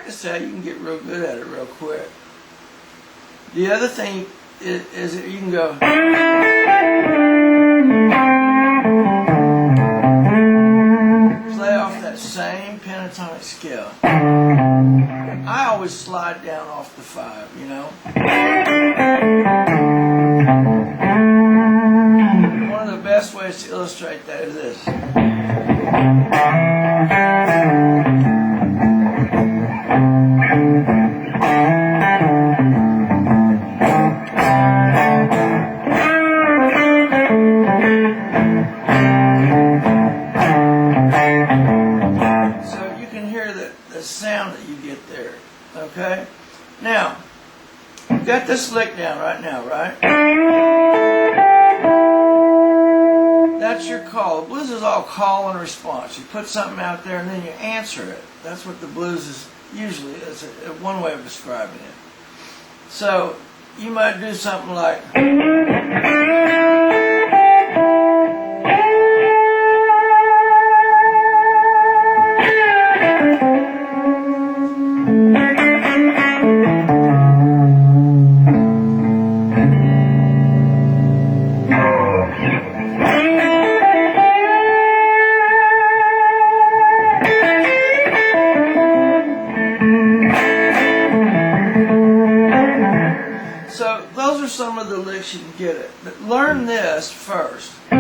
practice that, you can get real good at it real quick. The other thing is that you can go. Play off that same pentatonic scale. I always slide down off the 5, you know. One of the best ways to illustrate that is this. So you can hear the sound that you get there. Okay? Now, you've got this lick down right now, right? That's your call. The blues is all call and response. You put something out there and then you answer it. That's what the blues is usually. It's one way of describing it. So you might do something like. So those are some of the licks you can get it. But learn this first. I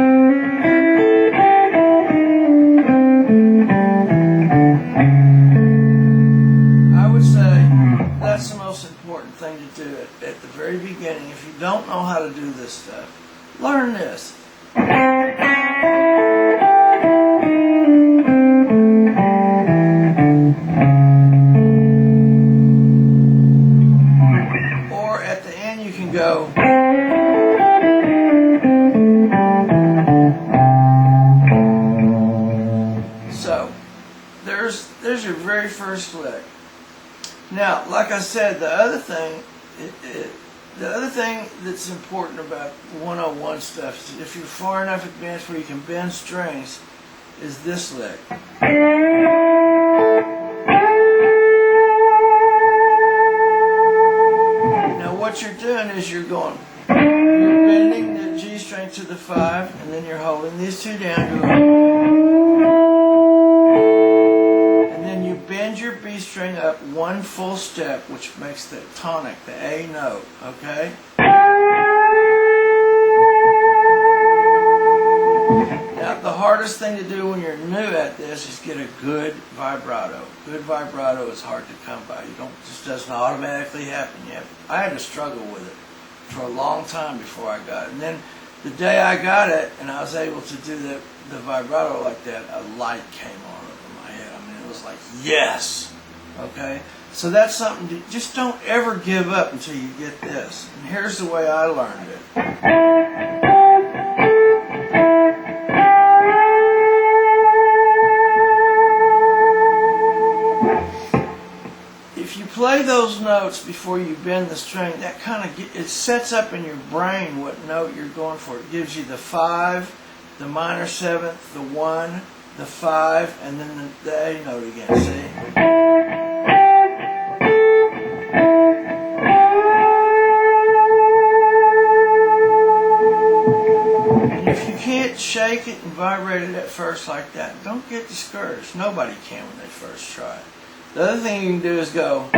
would say that's the most important thing to do at the very beginning. If you don't know how to do this stuff, learn this. Go. So there's your very first lick. Now, like I said, the other thing that's important about 101 stuff is if you're far enough advanced where you can bend strings, is this lick. What you're doing is you're bending the G string to the 5, and then you're holding these two down, and then you bend your B string up one full step, which makes the tonic, the A note, okay? Now, the hardest thing to do when you're new at this is get a good vibrato. Good vibrato is hard to come by. It just doesn't automatically happen yet. I had to struggle with it for a long time before I got it. And then the day I got it and I was able to do the vibrato like that, a light came on over my head. I mean, it was like, yes! Okay? So that's something, just don't ever give up until you get this. And here's the way I learned it. If you play those notes before you bend the string, that kind of it sets up in your brain what note you're going for. It gives you the 5, the minor 7th, the 1, the 5, and then the A note again. See? And if you can't shake it and vibrate it at first like that, don't get discouraged. Nobody can when they first try it. The other thing you can do is go.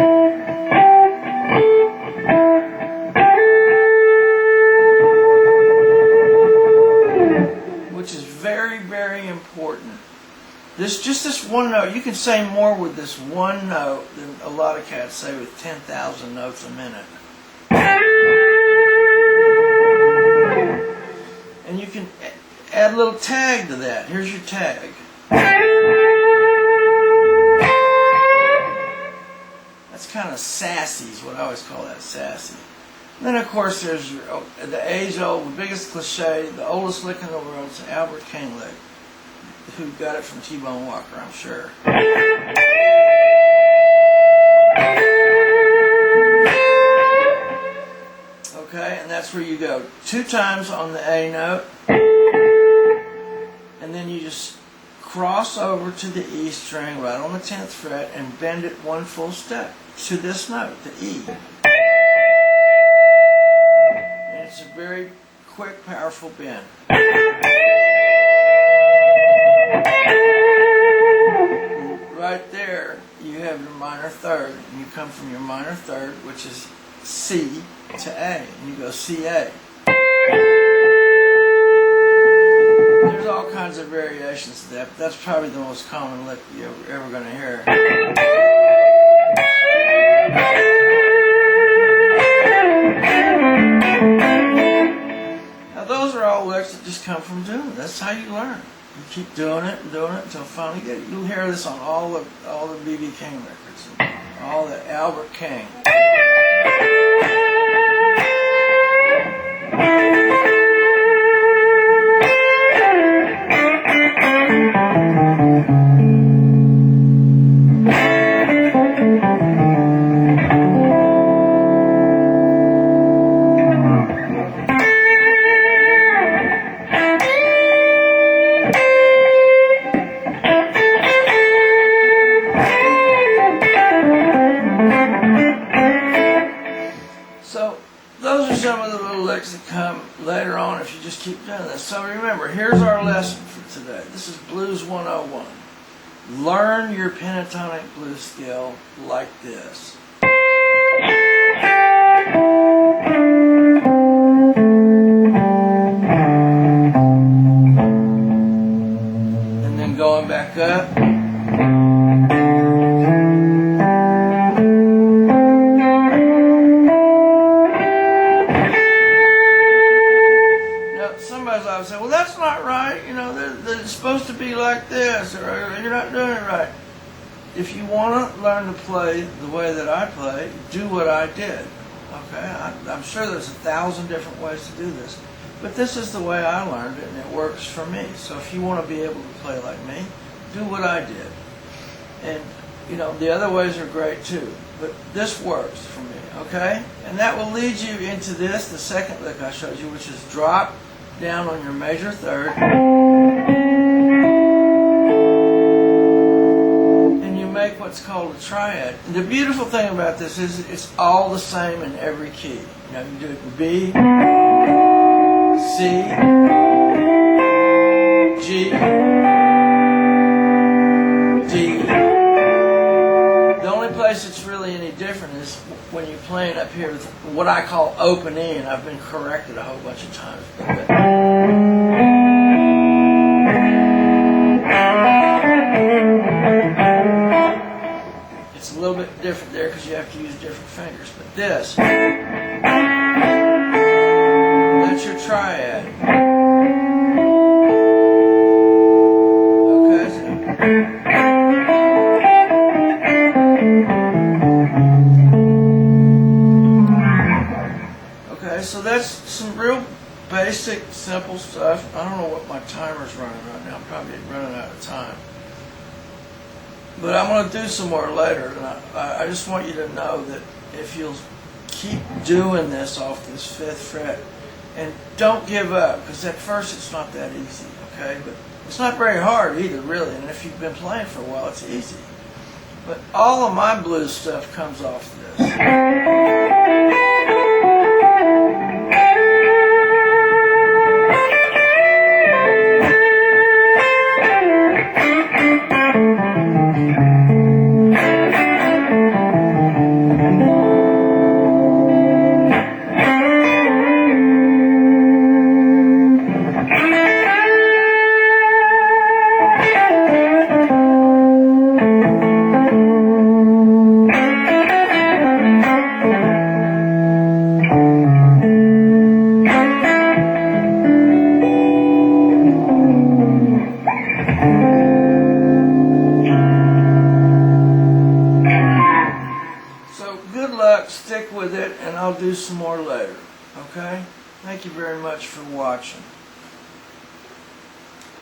Which is very, very important. Just this one note. You can say more with this one note than a lot of cats say with 10,000 notes a minute. And you can add a little tag to that. Here's your tag. That's kind of sassy is what I always call that, sassy. And then of course there's the age-old, the biggest cliche, the oldest lick in the world, it's Albert King lick. Who got it from T-Bone Walker, I'm sure. Okay, and that's where you go 2 times on the A note, and then you just cross over to the E string right on the 10th fret and bend it one full step to this note, the E. And it's a very quick, powerful bend. Right there, you have your minor third, and you come from your minor third, which is C, to A, and you go C-A. There's all kinds of variations to that, but that's probably the most common lick you're ever going to hear. Now those are all licks that just come from doing it. That's how you learn. You keep doing it and doing it until finally you get it. You'll hear this on all the B.B. King records, all the Albert King. So those are some of the little licks that come later on if you just keep doing this. So remember, here's our lesson for today. This is Blues 101. Learn your pentatonic blues scale like this. And then going back up. I would say, well, that's not right. You know, it's supposed to be like this, or you're not doing it right. If you want to learn to play the way that I play, do what I did. Okay, I'm sure there's 1,000 different ways to do this, but this is the way I learned it, and it works for me. So if you want to be able to play like me, do what I did. And you know, the other ways are great too, but this works for me. Okay, and that will lead you into this, the second lick I showed you, which is drop down on your major third, and you make what's called a triad. And the beautiful thing about this is it's all the same in every key. You know, you do it in B, C, G, D. The only place it's really any different is when you're playing up here with what I call open E, and I've been corrected a whole bunch of times. It's a little bit different there because you have to use different fingers. But this, that's your triad. Okay, so that's some real basic, simple stuff. I don't know what my timer's running right now. I'm probably running out of time. But I'm going to do some more later. And I just want you to know that if you'll keep doing this off this 5th fret, and don't give up, because at first it's not that easy, okay? But it's not very hard either, really. And if you've been playing for a while, it's easy. But all of my blues stuff comes off this. Stick with it, and I'll do some more later. Okay? Thank you very much for watching.